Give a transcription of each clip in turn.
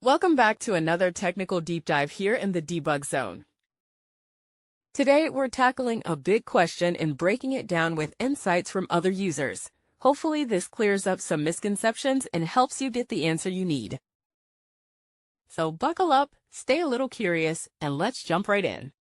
Welcome back to another technical deep dive here in the debug zone. Today, we're tackling a big question and breaking it down with insights from other users. Hopefully, this clears up some misconceptions and helps you get the answer you need. So buckle up, stay a little curious, and let's jump right in.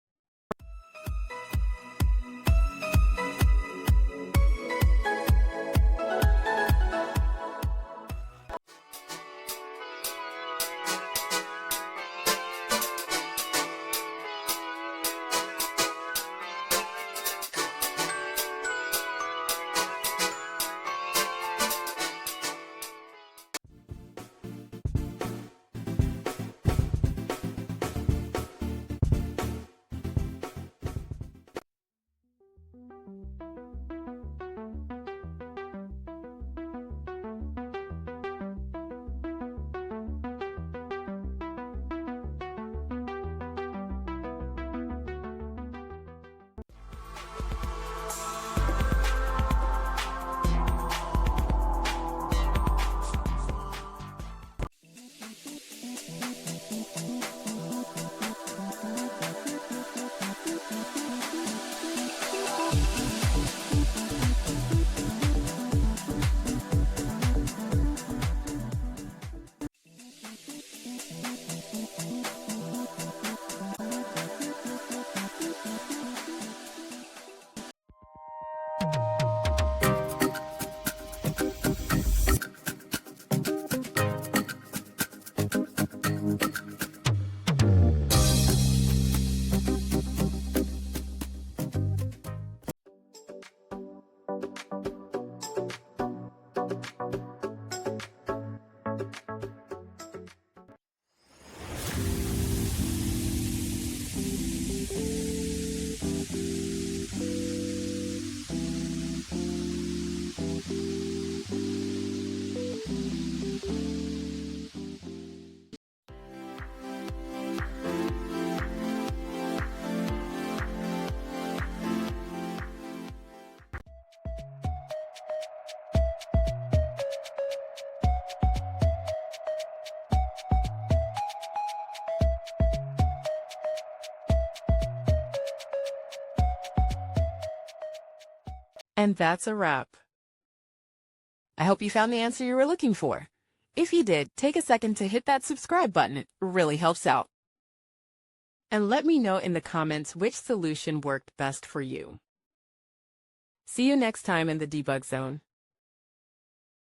And that's a wrap. I hope you found the answer you were looking for. If you did, take a second to hit that subscribe button. It really helps out. And let me know in the comments which solution worked best for you. See you next time in the debug zone.